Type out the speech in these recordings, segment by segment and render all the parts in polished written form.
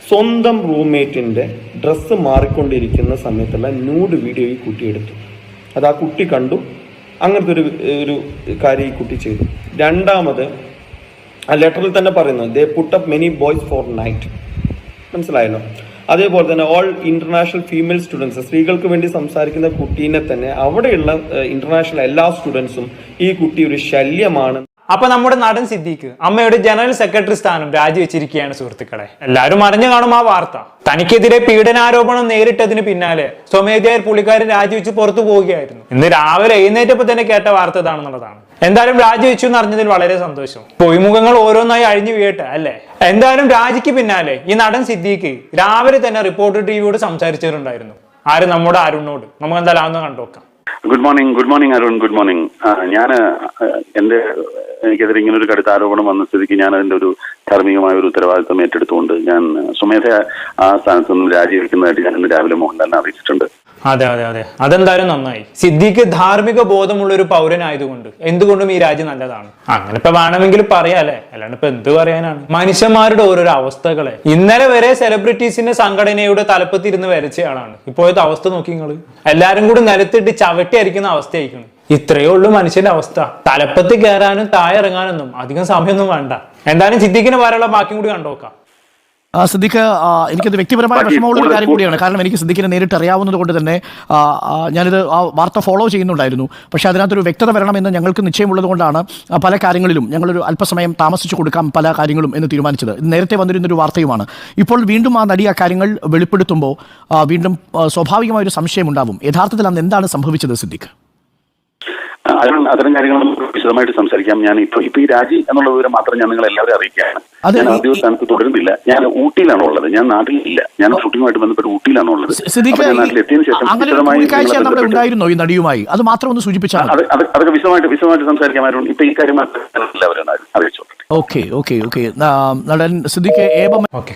സ്വന്തം റൂംമേറ്റിൻ്റെ ഡ്രസ്സ് മാറിക്കൊണ്ടിരിക്കുന്ന സമയത്തുള്ള ന്യൂഡ് വീഡിയോ ഈ കുട്ടി എടുത്തു. അത് ആ കുട്ടി കണ്ടു. അങ്ങനത്തെ ഒരു കാര്യം ഈ കുട്ടി ചെയ്തു. രണ്ടാമത് ആ ലെറ്ററിൽ തന്നെ പറയുന്നത് they put up many boys for night. മനസ്സിലായല്ലോ? അതേപോലെ തന്നെ ഓൾ ഇന്റർനാഷണൽ ഫീമെയിൽ സ്റ്റുഡൻസ്, സ്ത്രീകൾക്ക് വേണ്ടി സംസാരിക്കുന്ന കുട്ടീനെ തന്നെ അവിടെയുള്ള ഇന്റർനാഷണൽ എല്ലാ സ്റ്റുഡൻസും ഈ കുട്ടി ഒരു ശല്യമാണ്. അപ്പൊ നമ്മുടെ നടൻ സിദ്ദീഖ് അമ്മയുടെ ജനറൽ സെക്രട്ടറി സ്ഥാനം രാജിവെച്ചിരിക്കുകയാണ് സുഹൃത്തുക്കളെ. എല്ലാവരും അറിഞ്ഞു കാണും ആ വാർത്ത. തനിക്കെതിരെ പീഡനാരോപണം നേരിട്ടതിന് പിന്നാലെ സ്വമേധയാൽ പുള്ളിക്കാരൻ രാജിവെച്ച് പുറത്തു പോവുകയായിരുന്നു. ഇന്ന് രാവിലെ എഴുന്നേറ്റപ്പോൾ തന്നെ കേട്ട വാർത്ത ഇതാണെന്നുള്ളതാണ്. എന്തായാലും രാജിവെച്ചു എന്ന് അറിഞ്ഞതിൽ വളരെ സന്തോഷം. പൊയ്മുഖങ്ങൾ ഓരോന്നായി അഴിഞ്ഞു വീഴട്ടെ അല്ലേ. എന്തായാലും രാജിക്ക് പിന്നാലെ ഈ നടൻ സിദ്ദീഖ് രാവിലെ തന്നെ റിപ്പോർട്ടർ ടിവിയോട് സംസാരിച്ചിട്ടുണ്ടായിരുന്നു. ആര്? നമ്മുടെ അരുണിനോട്. നമുക്ക് എന്തായാലും അതൊന്ന് കണ്ടുനോക്കാം. Good morning Arun. Good morning. എനിക്കെതിരെ ഇങ്ങനെ ഒരു കടുത്ത ആരോപണം വന്ന സ്ഥിതിക്ക് ഞാൻ അതിന്റെ ഒരു ധാർമ്മികമായ ഒരു ഉത്തരവാദിത്വം ഏറ്റെടുത്തുകൊണ്ട് ഞാൻ സ്വമേധയാ ആ സ്ഥാനത്ത് നിന്നും രാജിവെക്കുന്നതായിട്ട് ഞാൻ ഇന്ന് രാവിലെ മോഹൻലാലിനെ അറിയിച്ചിട്ടുണ്ട്. അതെ, അതെന്തായാലും നന്നായി. സിദ്ദീഖ് ധാർമ്മിക ബോധമുള്ള ഒരു പൗരനായതുകൊണ്ട് എന്തുകൊണ്ടും ഈ രാജ്യം നല്ലതാണ്. അങ്ങനെ ഇപ്പൊ വേണമെങ്കിൽ പറയാല്ലേ, അല്ലാണ്ട് ഇപ്പൊ എന്ത് പറയാനാണ്. മനുഷ്യന്മാരുടെ ഓരോരോ അവസ്ഥകളെ ഇന്നലെ വരെ സെലിബ്രിറ്റീസിന്റെ സംഘടനയുടെ തലപ്പത്തിരുന്ന് വരച്ചയാളാണ്. ഇപ്പോഴത്തെ അവസ്ഥ നോക്കി നിങ്ങള്. എല്ലാരും കൂടി നിലത്തിട്ട് ചവിട്ടി അരിക്കുന്ന അവസ്ഥയായിരിക്കണം. ഇത്രയേ ഉള്ളൂ മനുഷ്യന്റെ അവസ്ഥ. തലപ്പത്ത് കയറാനും താഴെ ഇറങ്ങാനൊന്നും അധികം സമയമൊന്നും വേണ്ട. എന്തായാലും സിദ്ദീഖിന് പറയാനുള്ള ബാക്കി കൂടി കണ്ടോക്കാം. സിദ്ദീഖ്, എനിക്കത് വ്യക്തിപരമായ വിഷമമുള്ളൊരു കാര്യം കൂടിയാണ്. കാരണം എനിക്ക് സിദ്ദീഖിനെ നേരിട്ട് അറിയാവുന്നത് കൊണ്ട് തന്നെ ഞാനിത് ആ വാർത്ത ഫോളോ ചെയ്യുന്നുണ്ടായിരുന്നു. പക്ഷേ അതിനകത്തൊരു വ്യക്തത വരണമെന്ന് ഞങ്ങൾക്ക് നിശ്ചയമുള്ളത് കൊണ്ടാണ് പല കാര്യങ്ങളിലും ഞങ്ങളൊരു അല്പസമയം താമസിച്ചു കൊടുക്കാം പല കാര്യങ്ങളും എന്ന് തീരുമാനിച്ചത്. നേരത്തെ വന്നിരുന്നൊരു വാർത്തയുമാണ്. ഇപ്പോൾ വീണ്ടും ആ നടി ആ കാര്യങ്ങൾ വെളിപ്പെടുത്തുമ്പോൾ വീണ്ടും സ്വാഭാവികമായൊരു സംശയം ഉണ്ടാവും. യഥാർത്ഥത്തിൽ അന്ന് എന്താണ് സംഭവിച്ചത് സിദ്ദീഖ്? അത്തരം കാര്യങ്ങൾ വിശദമായിട്ട് സംസാരിക്കാം. ഞാൻ ഇപ്പൊ ഈ രാജി എന്നുള്ള വിവരം മാത്രം ഞാൻ നിങ്ങൾ എല്ലാവരും അറിയിക്കുകയാണ്. ഞാൻ ആദ്യ സ്ഥാനത്ത് തുടരുന്നില്ല. ഞാൻ ഊട്ടിയിലാണ് ഉള്ളത്. ഞാൻ നാട്ടിലില്ല. ഞാൻ ഷൂട്ടിങ്ങുമായിട്ട് ബന്ധപ്പെട്ട് ഊട്ടിയിലാണ് ഉള്ളത്. നാട്ടിലെത്തിയതിനു ശേഷം ഉണ്ടായിരുന്നോ ഈ നടിയുമായി? അത് മാത്രം ഒന്ന് സൂചിപ്പിച്ചാൽ അതൊക്കെ വിശദമായിട്ട് സംസാരിക്കാമായിരുന്നു. ഇപ്പൊ ഈ കാര്യം എല്ലാവരും അറിയിച്ചോട്ടെ.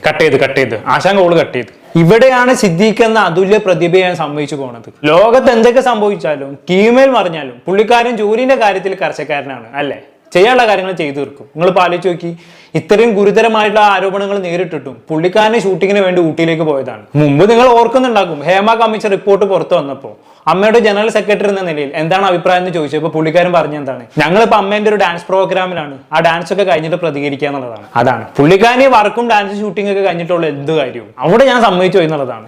കട്ട് ചെയ്ത് ആശാങ്ക ഓള് കട്ട് ചെയ്ത്. ഇവിടെയാണ് സിദ്ദീഖ് എന്ന അതുല്യ പ്രതിഭയെ സംഭവിച്ചു പോണത്. ലോകത്ത് എന്തൊക്കെ സംഭവിച്ചാലും കീമേൽ മറിഞ്ഞാലും പുള്ളിക്കാരൻ ജോലിന്റെ കാര്യത്തിൽ കർശക്കാരനാണ് അല്ലേ. ചെയ്യാനുള്ള കാര്യങ്ങൾ ചെയ്തു തീർക്കും. നിങ്ങൾ പാലിച്ചു നോക്കി. ഇത്രയും ഗുരുതരമായിട്ടുള്ള ആരോപണങ്ങൾ നേരിട്ടിട്ടും പുള്ളിക്കാരനെ ഷൂട്ടിങ്ങിന് വേണ്ടി ഊട്ടിയിലേക്ക് പോയതാണ്. മുമ്പ് നിങ്ങൾ ഓർക്കുന്നുണ്ടാകും, ഹേമ കമ്മിഷൻ റിപ്പോർട്ട് പുറത്തു വന്നപ്പോൾ അമ്മയുടെ ജനറൽ സെക്രട്ടറി എന്ന നിലയിൽ എന്താണ് അഭിപ്രായം എന്ന് ചോദിച്ചപ്പോൾ പുള്ളിക്കാരൻ പറഞ്ഞ എന്താണ്, ഞങ്ങളിപ്പോ അമ്മേന്റെ ഒരു ഡാൻസ് പ്രോഗ്രാമിലാണ്, ആ ഡാൻസ് ഒക്കെ കഴിഞ്ഞിട്ട് പ്രതികരിക്കുക എന്നുള്ളതാണ്. അതാണ് പുള്ളിക്കാരൻ വർക്കും ഡാൻസ് ഷൂട്ടിംഗ് ഒക്കെ കഴിഞ്ഞിട്ടുള്ള എന്ത് കാര്യവും അവിടെ ഞാൻ സമ്മതിച്ചു എന്നുള്ളതാണ്.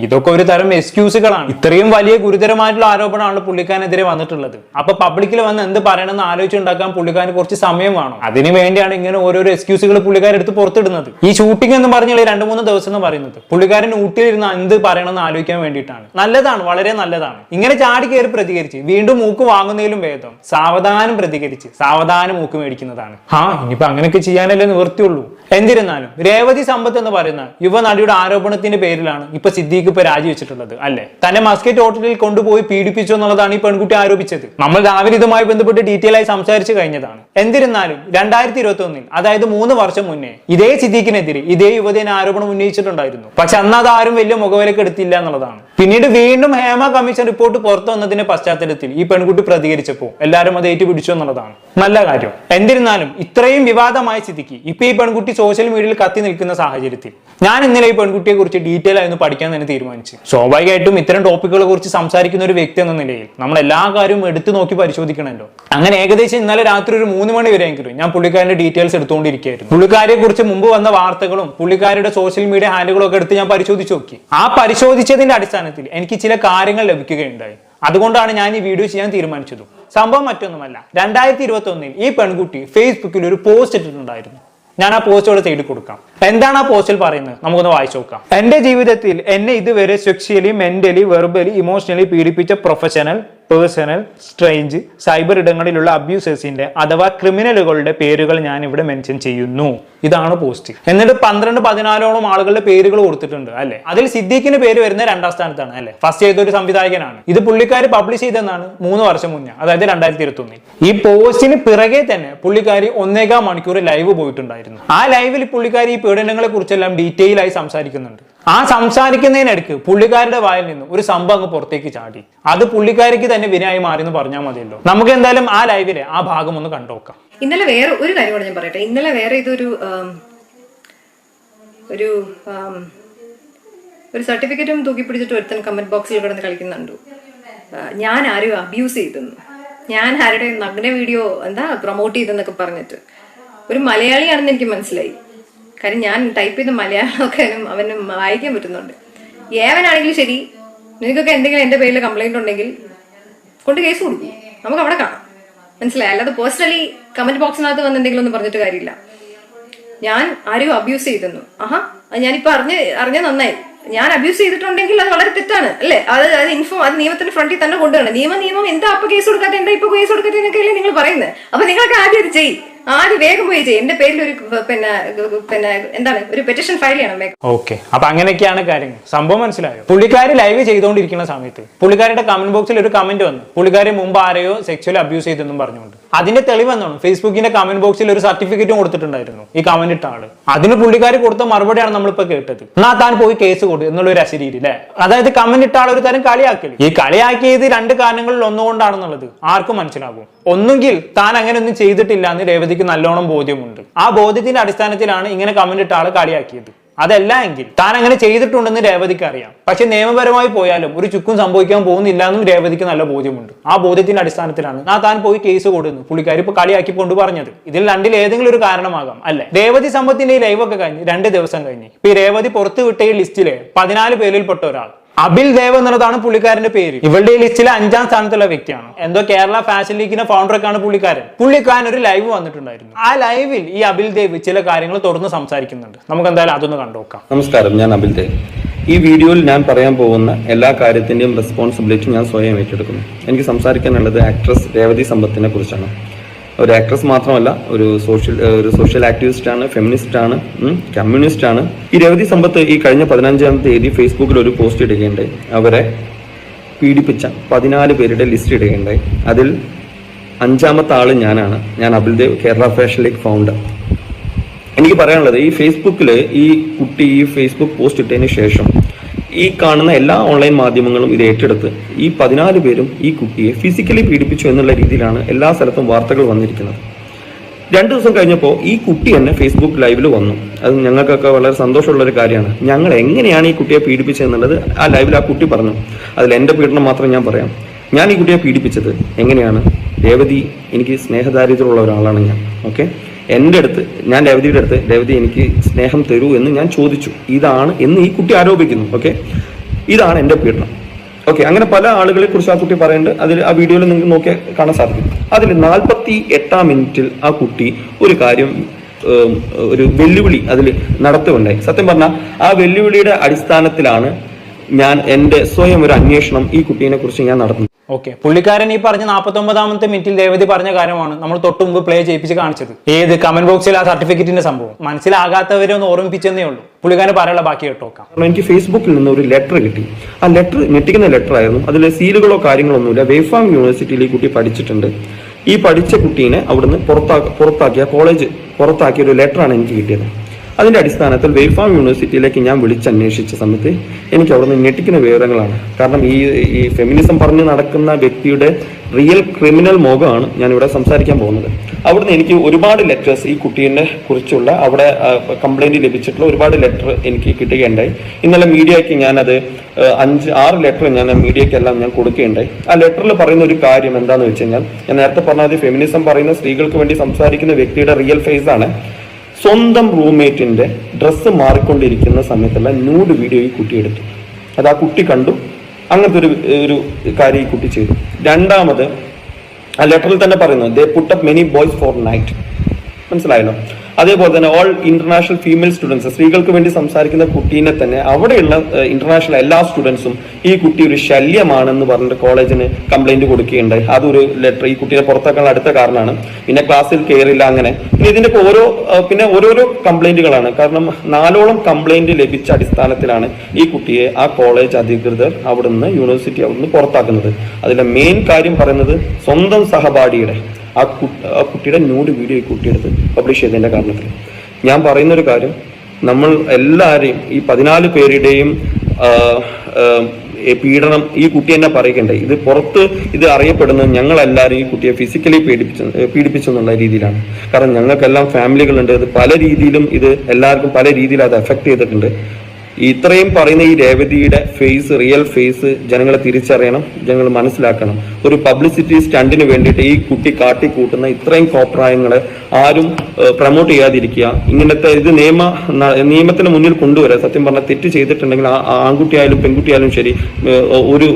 ഇതൊക്കെ ഒരു തരം എക്സ്ക്യൂസുകളാണ്. ഇത്രയും വലിയ ഗുരുതരമായിട്ടുള്ള ആരോപണമാണ് പുള്ളിക്കാരനെതിരെ വന്നിട്ടുള്ളത്. അപ്പൊ പബ്ലിക്കിൽ വന്ന് എന്ത് പറയണമെന്ന് ആലോചിച്ചുണ്ടാക്കാൻ പുള്ളിക്കാരന് കുറച്ച് സമയം വേണം. അതിന് വേണ്ടിയാണ് ഇങ്ങനെ ഓരോരോ എക്സ്ക്യൂസുകൾ പുള്ളിക്കാരൻ എടുത്ത് പുറത്തിടുന്നത്. ഈ ഷൂട്ടിംഗ് എന്ന് പറഞ്ഞാൽ 2-3 ദിവസം എന്ന് പറയുന്നത് പുള്ളിക്കാരൻ ഊട്ടിയിരുന്ന് എന്ത് പറയണമെന്ന് ആലോചിക്കാൻ വേണ്ടിയിട്ടാണ്. നല്ലതാണ്, വളരെ നല്ലതാണ്. ഇങ്ങനെ ചാടി കയറി പ്രതികരിച്ച് വീണ്ടും മൂക്ക് വാങ്ങുന്നതിലും ഭേദം സാവധാനം പ്രതികരിച്ച് സാവധാനം മൂക്ക് മേടിക്കുന്നതാണ്. ഇനിയിപ്പോ അങ്ങനെയൊക്കെ ചെയ്യാനല്ലേ നിവൃത്തിയുള്ളൂ. എന്നിരുന്നാലും രേവതി സമ്പത്ത് എന്ന് പറയുന്ന യുവനടിയുടെ ആരോപണത്തിന്റെ പേരിലാണ് ഇപ്പൊ സിദ്ദീഖ് ഇപ്പൊ രാജിവെച്ചിട്ടുള്ളത് അല്ലെ. തന്നെ മസ്കറ്റ് ഹോട്ടലിൽ കൊണ്ടുപോയി പീഡിപ്പിച്ചു എന്നുള്ളതാണ് ഈ പെൺകുട്ടി ആരോപിച്ചത്. നമ്മൾ രാവിലെ ഇതുമായി ബന്ധപ്പെട്ട് ഡീറ്റെയിൽ ആയി സംസാരിച്ചു കഴിഞ്ഞതാണ്. എന്നിരുന്നാലും 2021 അതായത് 3 വർഷം മുന്നേ ഇതേ സിദ്ദീഖിനെതിരെ ഇതേ യുവതിയെ ആരോപണം ഉന്നയിച്ചിട്ടുണ്ടായിരുന്നു. പക്ഷെ അന്ന് അത് ആരും വലിയ മുഖവിലക്ക് എടുത്തില്ല എന്നുള്ളതാണ്. പിന്നീട് വീണ്ടും ഹേമ കമ്മീഷൻ റിപ്പോർട്ട് പുറത്തു വന്നതിന്റെ പശ്ചാത്തലത്തിൽ ഈ പെൺകുട്ടി പ്രതികരിച്ചപ്പോൾ എല്ലാവരും അത് ഏറ്റുപിടിച്ചു എന്നുള്ളതാണ് നല്ല കാര്യം. എന്നിരുന്നാലും ഇത്രയും വിവാദമായ സ്ഥിതിക്ക് ഇപ്പൊ ഈ പെൺകുട്ടി സോഷ്യൽ മീഡിയയിൽ കത്തി നിൽക്കുന്ന സാഹചര്യത്തിൽ ഞാൻ ഇന്നലെ ഈ പെൺകുട്ടിയെ കുറിച്ച് ഡീറ്റെയിൽ ആയി പഠിക്കാൻ തന്നെ തീരുമാനിച്ചു. സ്വാഭാവികമായിട്ടും ഇത്തരം ടോപ്പിക്കുകളെ കുറിച്ച് സംസാരിക്കുന്ന ഒരു വ്യക്തി എന്ന നിലയിൽ നമ്മൾ എല്ലാ കാര്യവും എടുത്തു നോക്കി പരിശോധിക്കണമല്ലോ. അങ്ങനെ ഏകദേശം ഇന്നലെ രാത്രി ഒരു 3 മണി വരെയെങ്കിലും ഞാൻ പുള്ളിക്കാരന്റെ ഡീറ്റെയിൽസ് എടുത്തുകൊണ്ടിരിക്കുകയായിരുന്നു. പുള്ളിക്കാരെ കുറിച്ച് മുമ്പ് വന്ന വാർത്തകളും പുള്ളിക്കാരുടെ സോഷ്യൽ മീഡിയ ഹാൻഡിലും ഒക്കെ എടുത്ത് ഞാൻ പരിശോധിച്ചു നോക്കി. ആ പരിശോധിച്ചതിന്റെ അടിസ്ഥാനത്തിൽ എനിക്ക് ചില കാര്യങ്ങൾ ലഭിക്കുകയുണ്ടായി. അതുകൊണ്ടാണ് ഞാൻ ഈ വീഡിയോ ചെയ്യാൻ തീരുമാനിച്ചതും. സംഭവം മറ്റൊന്നുമല്ല, 2021 ഈ പെൺകുട്ടി ഫേസ്ബുക്കിൽ ഒരു പോസ്റ്റ് ഇട്ടിട്ടുണ്ടായിരുന്നു. ഞാൻ ആ പോസ്റ്റോട് ചെയ്ത് കൊടുക്കാം. എന്താണ് ആ പോസ്റ്റിൽ പറയുന്നത് നമുക്കൊന്ന് വായിച്ചു നോക്കാം. എന്റെ ജീവിതത്തിൽ എന്നെ ഇതുവരെ സെക്ഷലി, മെന്റലി, വെർബലി, ഇമോഷണലി പീഡിപ്പിച്ച പ്രൊഫഷണൽ, പേഴ്സണൽ, സ്ട്രേഞ്ച്, സൈബർ ഇടങ്ങളിലുള്ള അബ്യൂസേഴ്സിന്റെ അഥവാ ക്രിമിനലുകളുടെ പേരുകൾ ഞാൻ ഇവിടെ മെൻഷൻ ചെയ്യുന്നു. ഇതാണ് പോസ്റ്റ്. എന്നിട്ട് 12-14ഓളം ആളുകളുടെ പേരുകൾ കൊടുത്തിട്ടുണ്ട് അല്ലെ. അതിൽ സിദ്ദീഖിന്റെ പേര് വരുന്ന 2ാം സ്ഥാനത്താണ് അല്ലെ. ഫസ്റ്റ് ചെയ്തൊരു സംവിധായകനാണ്. ഇത് പുള്ളിക്കാരി പബ്ലിഷ് ചെയ്തെന്നാണ് 3 വർഷം മുന്നേ, അതായത് 2021. ഈ പോസ്റ്റിന് പിറകെ തന്നെ പുള്ളിക്കാരി 1.25 മണിക്കൂർ ലൈവ് പോയിട്ടുണ്ടായിരുന്നു. ആ ലൈവിൽ പുള്ളിക്കാരി ഈ പീഡനങ്ങളെ കുറിച്ചെല്ലാം ഡീറ്റെയിൽ ആയി സംസാരിക്കുന്നുണ്ട്. ആ സംസാരിക്കുന്നതിനിടയ്ക്ക് പുള്ളിക്കാരുടെ വായിൽ നിന്നും ഒരു സംഭവം അങ്ങ് പുറത്തേക്ക് ചാടി. അത് പുള്ളിക്കാരിക്ക് തന്നെ വിനയായി മാറി എന്ന് പറഞ്ഞാൽ മതിയല്ലോ. നമുക്ക് എന്തായാലും ആ ലൈവിലെ ആ ഭാഗം ഒന്ന് കണ്ടുനോക്കാം. ഇന്നലെ വേറെ ഒരു കാര്യം കൂടെ ഞാൻ പറയട്ടെ. ഇന്നലെ വേറെ ഇതൊരു ഒരു സർട്ടിഫിക്കറ്റും തൂക്കി പിടിച്ചിട്ട് ഒരുത്തൻ കമന്റ് ബോക്സിൽ കിടന്ന് കളിക്കുന്നുണ്ട്. ഞാൻ ആരും അബ്യൂസ് ചെയ്തെന്നു, ഞാൻ ആരുടെ നഗ്ന വീഡിയോ പ്രൊമോട്ട് ചെയ്തെന്നൊക്കെ പറഞ്ഞിട്ട്. ഒരു മലയാളിയാണെന്ന് എനിക്ക് മനസ്സിലായി. കാര്യം ഞാൻ ടൈപ്പ് ചെയ്ത മലയാളമൊക്കെ അവന് വായിക്കാൻ പറ്റുന്നുണ്ട്. ഏവനാണെങ്കിലും ശരി, നിനക്കൊക്കെ എന്തെങ്കിലും എൻ്റെ പേരിൽ കംപ്ലൈന്റ് ഉണ്ടെങ്കിൽ കൊണ്ട് കേസ് കൊടുക്കും, നമുക്ക് അവിടെ കാണാം. മനസ്സിലായി? അല്ലാതെ പേഴ്സണലി കമന്റ് ബോക്സിനകത്ത് വന്ന് എന്തെങ്കിലും ഒന്നും പറഞ്ഞിട്ട് കാര്യമില്ല. ഞാൻ ആരും അബ്യൂസ് ചെയ്തെന്നു, ഞാനിപ്പോ അറിഞ്ഞ നന്നായി. ഞാൻ അബ്യൂസ് ചെയ്തിട്ടുണ്ടെങ്കിൽ അത് വളരെ തെറ്റാണ് അല്ലേ? അത് നിയമത്തിന്റെ ഫ്രണ്ടിൽ തന്നെ കൊണ്ടുവരണം. നിയമം എന്താ അപ്പൊ കേസ് കൊടുക്കാത്ത, എന്താ ഇപ്പൊ കേസ് കൊടുക്കാത്ത എന്നൊക്കെയല്ലേ നിങ്ങൾ പറയുന്നത്? അപ്പൊ നിങ്ങൾക്ക് ആദ്യം അത് ചെയ്യും, ആദ്യം വേഗം പോയി ചെയ്യും. എന്റെ പേരിൽ ഒരു ഒരു പെറ്റീഷൻ ഫയൽ ചെയ്യണം. ഓക്കെ, അപ്പൊ അങ്ങനെയൊക്കെയാണ് കാര്യങ്ങൾ. സംഭവം മനസ്സിലായോ? പുള്ളിക്കാരി ലൈവ് ചെയ്തുകൊണ്ടിരിക്കുന്ന സമയത്ത് പുള്ളിക്കാരുടെ കമന്റ് ബോക്സിൽ ഒരു കമന്റ് വന്നു, പുള്ളിക്കാരി മുമ്പ് ആരെയോ സെക്ച്വലി അബ്യൂസ് ചെയ്തെന്നും പറഞ്ഞുകൊണ്ട്. അതിന്റെ തെളിവെന്നാണ് ഫേസ്ബുക്കിന്റെ കമന്റ് ബോക്സിൽ ഒരു സർട്ടിഫിക്കറ്റും കൊടുത്തിട്ടുണ്ടായിരുന്നു ഈ കമന്റ് ഇട്ട ആള്. അതിന് പുള്ളിക്കാരി കൊടുത്ത മറുപടിയാണ് നമ്മളിപ്പോ കേട്ടത്. എന്നാ താൻ പോയി കേസ് കൊടു എന്നുള്ളൊരു അശരീരി അല്ലെ? അതായത് കമന്റ് ഇട്ട ആൾ ഒരു തരം കളിയാക്കല്. ഈ കളിയാക്കിയത് രണ്ട് കാരണങ്ങളിൽ ഒന്നുകൊണ്ടാണെന്നുള്ളത് ആർക്കും മനസ്സിലാകും. ഒന്നുകിൽ താൻ അങ്ങനെ ഒന്നും ചെയ്തിട്ടില്ല എന്ന് രേവതിക്ക് നല്ലോണം ബോധ്യമുണ്ട്. ആ ബോധ്യത്തിന്റെ അടിസ്ഥാനത്തിലാണ് ഇങ്ങനെ കമന്റ് ഇട്ട ആള് കളിയാക്കിയത്. അതല്ല എങ്കിൽ താൻ അങ്ങനെ ചെയ്തിട്ടുണ്ടെന്ന് രേവതിക്ക് അറിയാം. പക്ഷെ നിയമപരമായി പോയാലും ഒരു ചുക്കും സംഭവിക്കാൻ പോകുന്നില്ല എന്നും രേവതിക്ക് നല്ല ബോധ്യമുണ്ട്. ആ ബോധ്യത്തിന്റെ അടിസ്ഥാനത്തിലാണ് താൻ പോയി കേസ് കൊടുക്കുന്നു പുള്ളിക്കാരി ഇപ്പൊ കളിയാക്കിക്കൊണ്ട് പറഞ്ഞത്. ഇതിൽ രണ്ടിൽ ഏതെങ്കിലും ഒരു കാരണമാകാം അല്ലെ? രേവതി സമ്പത്തിന്റെ ഈ ലൈവൊക്കെ കഴിഞ്ഞ് 2 ദിവസം കഴിഞ്ഞ് ഇപ്പൊ ഈ രേവതി പുറത്തു വിട്ട ഈ ലിസ്റ്റിലെ 14 പേരിൽപ്പെട്ട ഒരാൾ അബിൽ ദേവ് എന്നുള്ളതാണ് പുള്ളിക്കാരന്റെ പേര്. ഇവളുടെ ഈ ലിസ്റ്റിലെ 5ാം സ്ഥാനത്തുള്ള വ്യക്തിയാണ്. എന്തോ കേരള ഫാഷൻ ലീഗിന്റെ ഫൗണ്ടറൊക്കെയാണ് പുള്ളിക്കാരൻ ഒരു ലൈവ് വന്നിട്ടുണ്ടായിരുന്നു. ആ ലൈവിൽ ഈ അബിൽ ദേവ് ചില കാര്യങ്ങൾ തുറന്ന് സംസാരിക്കുന്നുണ്ട്. നമുക്ക് എന്തായാലും അതൊന്ന് കണ്ടുനോക്കാം. നമസ്കാരം, ഞാൻ അബിൽ ദേവ്. ഈ വീഡിയോയിൽ ഞാൻ പറയാൻ പോകുന്ന എല്ലാ കാര്യത്തിന്റെയും റെസ്പോൺസിബിലിറ്റി ഞാൻ സ്വയം ഏറ്റെടുക്കുന്നു. എനിക്ക് സംസാരിക്കാനുള്ളത് ആക്ട്രസ് രേവതി സമ്പത്തിനെ കുറിച്ചാണ്. ഒരു ആക്ട്രസ് മാത്രമല്ല, ഒരു സോഷ്യൽ ആക്ടിവിസ്റ്റ് ആണ്, ഫെമിനിസ്റ്റ് ആണ്, കമ്മ്യൂണിസ്റ്റ് ആണ്. ഈ രേവതി സമ്പത്ത് ഈ കഴിഞ്ഞ 15-ാം തീയതി ഫേസ്ബുക്കിൽ ഒരു പോസ്റ്റ് ഇടുകയുണ്ടായി. അവരെ പീഡിപ്പിച്ച 14 പേരുടെ ലിസ്റ്റ് ഇടുകയുണ്ടായി. അതിൽ 5ാമത്തെ ആള് ഞാനാണ്. ഞാൻ Abil Dev, Kerala fashion league founder. എനിക്ക് പറയാനുള്ളത്, ഈ ഫേസ്ബുക്കിൽ ഈ കുട്ടി ഈ ഫേസ്ബുക്ക് പോസ്റ്റ് ഇട്ടതിന് ശേഷം ഈ കാണുന്ന എല്ലാ ഓൺലൈൻ മാധ്യമങ്ങളും ഇത് ഏറ്റെടുത്ത് ഈ 14 പേരും ഈ കുട്ടിയെ ഫിസിക്കലി പീഡിപ്പിച്ചു എന്നുള്ള രീതിയിലാണ് എല്ലാ സ്ഥലത്തും വാർത്തകൾ വന്നിരിക്കുന്നത്. 2 ദിവസം കഴിഞ്ഞപ്പോൾ ഈ കുട്ടി തന്നെ ഫേസ്ബുക്ക് ലൈവിൽ വന്നു. അത് ഞങ്ങൾക്കൊക്കെ വളരെ സന്തോഷമുള്ള ഒരു കാര്യമാണ്. ഞങ്ങൾ എങ്ങനെയാണ് ഈ കുട്ടിയെ പീഡിപ്പിച്ചതെന്നുള്ളത് ആ ലൈവിൽ ആ കുട്ടി പറഞ്ഞു. അതിൽ എൻ്റെ പീഡനം മാത്രം ഞാൻ പറയാം. ഞാൻ ഈ കുട്ടിയെ പീഡിപ്പിച്ചത് എങ്ങനെയാണ്? രേവതി എനിക്ക് സ്നേഹദാരിദ്ര്യമുള്ള ഒരാളാണ് ഞാൻ. ഓക്കെ, ഞാൻ രേവതിയുടെ അടുത്ത് രേവതി എനിക്ക് സ്നേഹം തരൂ എന്ന് ഞാൻ ചോദിച്ചു. ഇതാണ് എന്ന് ഈ കുട്ടി ആരോപിക്കുന്നു. ഓക്കെ, ഇതാണ് എൻ്റെ പീഡനം. ഓക്കെ, അങ്ങനെ പല ആളുകളെ കുറിച്ച് ആ കുട്ടി പറയുന്നുണ്ട്. അതിൽ ആ വീഡിയോയിൽ നിങ്ങൾക്ക് നോക്കിയാൽ കാണാൻ സാധിക്കും. അതിൽ 48-ാം മിനിറ്റിൽ ആ കുട്ടി ഒരു കാര്യം, ഒരു വെല്ലുവിളി അതിൽ നടത്തുകയുണ്ടായി. സത്യം പറഞ്ഞാൽ ആ വെല്ലുവിളിയുടെ അടിസ്ഥാനത്തിലാണ് ഞാൻ എൻ്റെ സ്വയം ഒരു അന്വേഷണം ഈ കുട്ടീനെ കുറിച്ച് ഞാൻ നടത്തുന്നത്. ഓക്കെ, പുള്ളിക്കാരൻ ഈ പറഞ്ഞ 49-ാമത്തെ മിനിറ്റിൽ രേവതി പറഞ്ഞ കാര്യമാണ് നമ്മൾ തൊട്ട് മുമ്പ് പ്ലേ ചെയ്യിപ്പിച്ച് കാണിച്ചത്. ഏത് കമന്റ് ബോക്സിൽ ആ സർട്ടിഫിക്കറ്റിന്റെ സംഭവം മനസ്സിലാകാത്തവരെ ഒന്ന് ഓർമ്മിപ്പിച്ചെന്നേ ഉള്ളൂ. പുള്ളിക്കാരൻ പറയാനുള്ള ബാക്കി കേട്ടോക്കാം. എനിക്ക് ഫേസ്ബുക്കിൽ നിന്ന് ഒരു ലെറ്റർ കിട്ടി. ആ ലെറ്റർ ഞെട്ടിക്കുന്ന ലെറ്റർ ആയിരുന്നു. അതിൽ സീലുകളോ കാര്യങ്ങളൊന്നുമില്ല. വേഫാം യൂണിവേഴ്സിറ്റിയിൽ ഈ കുട്ടി പഠിച്ചിട്ടുണ്ട്. ഈ പഠിച്ച കുട്ടീനെ അവിടുന്ന് പുറത്താക്കിയ കോളേജ് പുറത്താക്കിയ ഒരു ലെറ്ററാണ് എനിക്ക് കിട്ടിയത്. അതിന്റെ അടിസ്ഥാനത്തിൽ വേഫാം യൂണിവേഴ്സിറ്റിയിലേക്ക് ഞാൻ വിളിച്ചന്വേഷിച്ച സമയത്ത് എനിക്ക് അവിടുന്ന് ഞെട്ടിക്കുന്ന വിവരങ്ങളാണ്. കാരണം ഈ ഫെമിനിസം പറഞ്ഞ് നടക്കുന്ന വ്യക്തിയുടെ റിയൽ ക്രിമിനൽ മുഖമാണ് ഞാൻ ഇവിടെ സംസാരിക്കാൻ പോകുന്നത്. അവിടുന്ന് എനിക്ക് ഒരുപാട് ലെറ്റേഴ്സ് ഈ കുട്ടീനെ കുറിച്ചുള്ള അവിടെ കംപ്ലൈന്റ് ലഭിച്ചിട്ടുള്ള ഒരുപാട് ലെറ്റർ എനിക്ക് കിട്ടുകയുണ്ടായി. ഇന്നലെ മീഡിയയ്ക്ക് ഞാനത് 5-6 ലെറ്റർ ഞാൻ മീഡിയക്കെല്ലാം ഞാൻ കൊടുക്കുകയുണ്ടായി. ആ ലെറ്ററിൽ പറയുന്ന ഒരു കാര്യം എന്താണെന്ന് വെച്ച് കഴിഞ്ഞാൽ, ഞാൻ നേരത്തെ പറഞ്ഞത് ഫെമിനിസം പറയുന്ന സ്ത്രീകൾക്ക് വേണ്ടി സംസാരിക്കുന്ന വ്യക്തിയുടെ റിയൽ ഫേസ് ആണ്. സ്വന്തം റൂംമേറ്റിന്റെ ഡ്രസ്സ് മാറിക്കൊണ്ടിരിക്കുന്ന സമയത്തുള്ള ന്യൂഡ് വീഡിയോ ഈ കുട്ടി എടുത്തു. അത് ആ കുട്ടി കണ്ടു. അങ്ങനത്തെ ഒരു കാര്യം ഈ കുട്ടി ചെയ്തു. രണ്ടാമത് ആ ലെറ്ററിൽ തന്നെ പറയുന്നത്, they put up many boys for night. മനസ്സിലായല്ലോ? അതേപോലെ തന്നെ ഓൾ ഇന്റർനാഷണൽ ഫീമെയിൽ സ്റ്റുഡൻസ്, സ്ത്രീകൾക്ക് വേണ്ടി സംസാരിക്കുന്ന കുട്ടീനെ തന്നെ അവിടെയുള്ള ഇന്റർനാഷണൽ എല്ലാ സ്റ്റുഡൻസും ഈ കുട്ടി ഒരു ശല്യമാണെന്ന് പറഞ്ഞിട്ട് കോളേജിന് കംപ്ലൈന്റ് കൊടുക്കുകയുണ്ടായി. അതൊരു ലെറ്റർ ഈ കുട്ടീനെ പുറത്താക്കാനുള്ള അടുത്ത കാരണമാണ്. പിന്നെ ക്ലാസ്സിൽ കയറില്ല, അങ്ങനെ. പിന്നെ ഇതിന്റെ ഓരോരോ കംപ്ലൈന്റുകളാണ്. കാരണം 4ഓളം കംപ്ലൈന്റ് ലഭിച്ച അടിസ്ഥാനത്തിലാണ് ഈ കുട്ടിയെ ആ കോളേജ് അധികൃതർ അവിടുന്ന് അവിടുന്ന് പുറത്താക്കുന്നത്. അതിലെ മെയിൻ കാര്യം പറയുന്നത് സ്വന്തം സഹപാഠിയുടെ ആ കുട്ടിയുടെ ന്യൂഡ് വീഡിയോ ഈ കുട്ടിയെടുത്ത് പബ്ലിഷ് ചെയ്തതിന്റെ കാരണത്തിൽ. ഞാൻ പറയുന്നൊരു കാര്യം, നമ്മൾ എല്ലാവരെയും ഈ 14 പേരുടെയും പീഡനം ഈ കുട്ടി തന്നെ പറയുകയുണ്ടായി. ഇത് പുറത്ത് ഇത് അറിയപ്പെടുന്നത് ഞങ്ങളെല്ലാവരും ഈ കുട്ടിയെ ഫിസിക്കലി പീഡിപ്പിച്ചെന്നുള്ള രീതിയിലാണ്. കാരണം ഞങ്ങൾക്കെല്ലാം ഫാമിലികളുണ്ട്. അത് പല രീതിയിലും ഇത് എല്ലാവർക്കും പല രീതിയിൽ അത് എഫക്ട് ചെയ്തിട്ടുണ്ട്. ഇത്രയും പറയുന്ന ഈ രേവതിയുടെ ഫേസ്, റിയൽ ഫേസ് ജനങ്ങളെ തിരിച്ചറിയണം, ജനങ്ങൾ മനസ്സിലാക്കണം. ഒരു പബ്ലിസിറ്റി സ്റ്റണ്ടിന് വേണ്ടിയിട്ട് ഈ കുട്ടി കാട്ടിക്കൂട്ടുന്ന ഇത്രയും കോപ്രായങ്ങളെ ആരും പ്രൊമോട്ട് ചെയ്യാതിരിക്കുക. ഇങ്ങനത്തെ ഇത് നിയമത്തിന് മുന്നിൽ കൊണ്ടുവരിക. സത്യം പറഞ്ഞാൽ തെറ്റ് ചെയ്തിട്ടുണ്ടെങ്കിൽ ആൺകുട്ടിയായാലും പെൺകുട്ടിയായാലും ശരി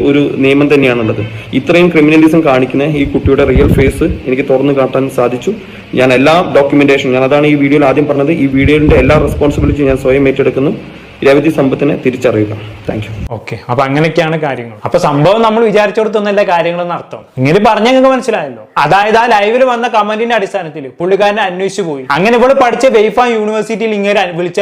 ഒരു നിയമം തന്നെയാണുള്ളത്. ഇത്രയും ക്രിമിനലിസം കാണിക്കുന്ന ഈ കുട്ടിയുടെ റിയൽ ഫേസ് എനിക്ക് തുറന്നു കാട്ടാൻ സാധിച്ചു. ഞാൻ എല്ലാ ഡോക്യുമെന്റേഷൻ, അതാണ് ഈ വീഡിയോയിൽ ആദ്യം പറഞ്ഞത്, ഈ വീഡിയോയുടെ എല്ലാ റെസ്പോൺസിബിലിറ്റി ഞാൻ സ്വയം ഏറ്റെടുക്കുന്നു. രേവതി സമ്പത്തിനെ തിരിച്ചറിയുക. Thank you. ഓക്കെ, അപ്പൊ അങ്ങനെയൊക്കെയാണ് കാര്യങ്ങൾ. അപ്പൊ സംഭവം നമ്മൾ വിചാരിച്ചോടത്തൊന്നല്ല കാര്യങ്ങളെന്ന് അർത്ഥം. ഇങ്ങനെ പറഞ്ഞാൽ നിങ്ങൾക്ക് മനസ്സിലായല്ലോ. അതായത് ആ ലൈവിൽ വന്ന കമന്റിന്റെ അടിസ്ഥാനത്തിൽ പുള്ളിക്കാരനെ അന്വേഷിച്ചു പോയി. അങ്ങനെ ഇവിടെ പഠിച്ച വെയ്ഫ യൂണിവേഴ്സിറ്റിയിൽ ഇങ്ങനെ വിളിച്ച്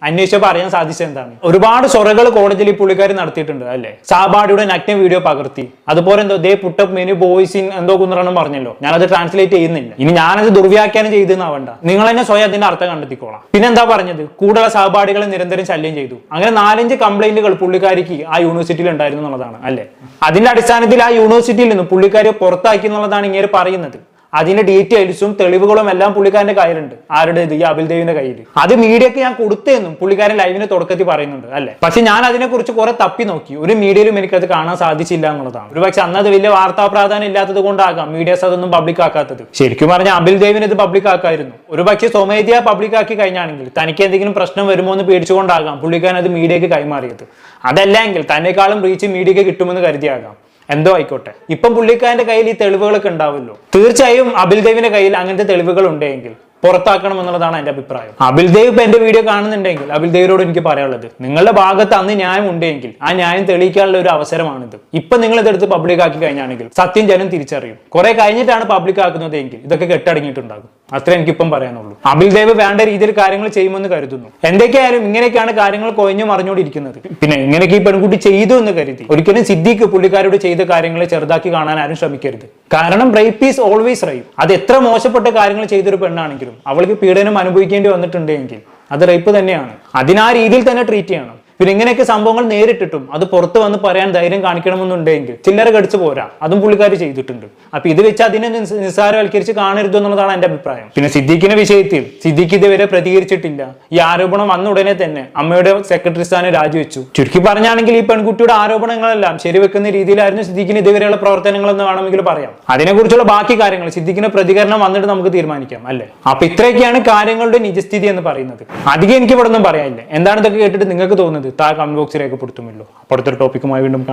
അന്വേഷിച്ചപ്പോൾ അറിയാൻ സാധിച്ചത് എന്താണ്? ഒരുപാട് സൊറകൾ കോടതിയിൽ പുള്ളിക്കാർ നടത്തിയിട്ടുണ്ട് അല്ലെ. സഹപാഠിയുടെ നഗ്ന വീഡിയോ പകർത്തി, അതുപോലെ എന്തോ ദേ പുട്ടപ്പ് മെനു ബോയ്സ് ഇൻ എന്തോ കുന്നറണം പറഞ്ഞല്ലോ. ഞാനത് ട്രാൻസ്ലേറ്റ് ചെയ്യുന്നില്ല. ഇനി ഞാനത് ദുർവ്യാഖ്യാനം ചെയ്തെന്നാവണ്ട, നിങ്ങൾ തന്നെ സ്വയം അതിന്റെ അർത്ഥം കണ്ടെത്തിക്കോളാം. പിന്നെന്താ പറഞ്ഞത്? കൂടുതൽ സഹപാഠികളെ നിരന്തരം ശല്യം ചെയ്തു. അങ്ങനെ 4-5 കംപ്ലൈന്റുകൾ പുള്ളിക്കാരിക്ക് ആ യൂണിവേഴ്സിറ്റിയിൽ ഉണ്ടായിരുന്നു എന്നുള്ളതാണ് അല്ലെ. അതിന്റെ അടിസ്ഥാനത്തിൽ ആ യൂണിവേഴ്സിറ്റിയിൽ നിന്ന് പുള്ളിക്കാരെ പുറത്താക്കി എന്നുള്ളതാണ് ഇങ്ങനെ പറയുന്നത്. അതിന്റെ ഡീറ്റെയിൽസും തെളിവുകളും എല്ലാം പുള്ളിക്കാരന്റെ കയ്യിലുണ്ട്. ആരുടെ? ഈ അബിൽദേവിന്റെ കയ്യിൽ. അത് മീഡിയക്ക് ഞാൻ കൊടുത്തെന്നും പുള്ളിക്കാരൻ ലൈവിന് തുടക്കത്തിൽ പറയുന്നുണ്ട് അല്ലെ. പക്ഷെ ഞാൻ അതിനെ കുറിച്ച് കുറെ തപ്പി നോക്കി, ഒരു മീഡിയയിലും എനിക്കത് കാണാൻ സാധിച്ചില്ല എന്നുള്ളതാണ്. ഒരു പക്ഷെ അന്നത് വലിയ വാർത്താ പ്രാധാന്യം ഇല്ലാത്തത് കൊണ്ടാകാം മീഡിയസ് അതൊന്നും പബ്ലിക് ആക്കാത്തത്. ശരിക്കും പറഞ്ഞാൽ അബിൽദേവിന് ഇത് പബ്ലിക് ആക്കായിരുന്നു. ഒരു പക്ഷെ സ്വമേധയാ പബ്ലിക് ആക്കി കഴിഞ്ഞാണെങ്കിൽ തനിക്ക് എന്തെങ്കിലും പ്രശ്നം വരുമോ എന്ന് പേടിച്ചുകൊണ്ടാകാം പുള്ളിക്കാരൻ അത് മീഡിയക്ക് കൈമാറിയത്. അതല്ലെങ്കിൽ തന്നെക്കാളും റീച്ച് മീഡിയക്ക് കിട്ടുമെന്ന് കരുതിയാകാം. എന്തോ ആയിക്കോട്ടെ, ഇപ്പം പുള്ളിക്കാരന്റെ കയ്യിൽ ഈ തെളിവുകളൊക്കെ ഉണ്ടാവുമല്ലോ. തീർച്ചയായും അബിൽദേവിന്റെ കയ്യിൽ അങ്ങനത്തെ തെളിവുകൾ ഉണ്ടെങ്കിൽ പുറത്താക്കണം എന്നുള്ളതാണ് എന്റെ അഭിപ്രായം. അബിൽദേവ് ഇപ്പൊ എന്റെ വീഡിയോ കാണുന്നുണ്ടെങ്കിൽ അബിൽദേവിനോട് എനിക്ക് പറയാനുള്ളത്, നിങ്ങളുടെ ഭാഗത്ത് അന്ന് ന്യായം ഉണ്ടെങ്കിൽ ആ ന്യായം തെളിയിക്കാനുള്ള ഒരു അവസരമാണിത്. ഇപ്പൊ നിങ്ങൾ ഇതെടുത്ത് പബ്ലിക് ആക്കി കഴിഞ്ഞാണെങ്കിൽ സത്യം ജനം തിരിച്ചറിയും. കുറെ കഴിഞ്ഞിട്ടാണ് പബ്ലിക് ആക്കുന്നതെങ്കിൽ ഇതൊക്കെ കെട്ടടങ്ങിയിട്ടുണ്ടാകും. അത്ര എനിക്കിപ്പം പറയാനുള്ളൂ. അബിൽദേവ് വേണ്ട രീതിയിൽ കാര്യങ്ങൾ ചെയ്യുമെന്ന് കരുതുന്നു. എന്തൊക്കെയായാലും ഇങ്ങനെയൊക്കെയാണ് കാര്യങ്ങൾ കൊഴിഞ്ഞു മറിഞ്ഞുകൊണ്ടിരിക്കുന്നത്. പിന്നെ ഇങ്ങനെയൊക്കെ ഈ പെൺകുട്ടി ചെയ്തു എന്ന് കരുതി ഒരിക്കലും സിദ്ദീഖ് പുള്ളിക്കാരോട് ചെയ്ത കാര്യങ്ങളെ ചെറുതാക്കി കാണാൻ ആരും ശ്രമിക്കരുത്. കാരണം റേപ്പ് ഈസ് ഓൾവേസ് റേപ്പ്. അത് എത്ര മോശപ്പെട്ട കാര്യങ്ങൾ ചെയ്തൊരു പെണ്ണാണെങ്കിലും അവൾക്ക് പീഡനം അനുഭവിക്കേണ്ടി വന്നിട്ടുണ്ടെങ്കിൽ അത് റേപ്പ് തന്നെയാണ്. അതിനാ രീതിയിൽ തന്നെ ട്രീറ്റ് ചെയ്യണം. പിന്നെ ഇങ്ങനെയൊക്കെ സംഭവങ്ങൾ നേരിട്ടിട്ടും അത് പുറത്ത് വന്ന് പറയാൻ ധൈര്യം കാണിക്കണമെന്നുണ്ടെങ്കിൽ ചില്ലറ കടിച്ചു പോരാ. അതും പുള്ളിക്കാർ ചെയ്തിട്ടുണ്ട്. അപ്പൊ ഇത് വെച്ച് അതിനെ നിസ്സാരവൽക്കരിച്ച് കാണരുത് എന്നുള്ളതാണ് എന്റെ അഭിപ്രായം. പിന്നെ സിദ്ദീഖിന്റെ വിഷയത്തിൽ സിദ്ദീഖ് ഇതുവരെ പ്രതികരിച്ചിട്ടില്ല. ഈ ആരോപണം വന്ന ഉടനെ തന്നെ അമ്മയുടെ സെക്രട്ടറി സ്ഥാനം രാജിവെച്ചു. ചുരുക്കി പറഞ്ഞാണെങ്കിൽ ഈ പെൺകുട്ടിയുടെ ആരോപണങ്ങളെല്ലാം ശരിവെക്കുന്ന രീതിയിലായിരുന്നു സിദ്ദീഖിന് ഇതുവരെയുള്ള പ്രവർത്തനങ്ങൾ എന്ന് വേണമെങ്കിൽ പറയാം. അതിനെക്കുറിച്ചുള്ള ബാക്കി കാര്യങ്ങൾ സിദ്ദീഖിന്റെ പ്രതികരണം വന്നിട്ട് നമുക്ക് തീരുമാനിക്കാം അല്ലെ. അപ്പൊ ഇത്രയൊക്കെയാണ് കാര്യങ്ങളുടെ നിജസ്ഥിതി എന്ന് പറയുന്നത്. അധികം എനിക്ക് ഇവിടെ ഒന്നും പറയാനില്ല. എന്താണ് ഇതൊക്കെ കേട്ടിട്ട് നിങ്ങൾക്ക് തോന്നുന്നത്? താഴെ കമന്റ് ബോക്സിൽ രേഖപ്പെടുത്തുമല്ലോ. അപ്പോഴത്തെ ടോപ്പിക്കുമായി വീണ്ടും കാണാം.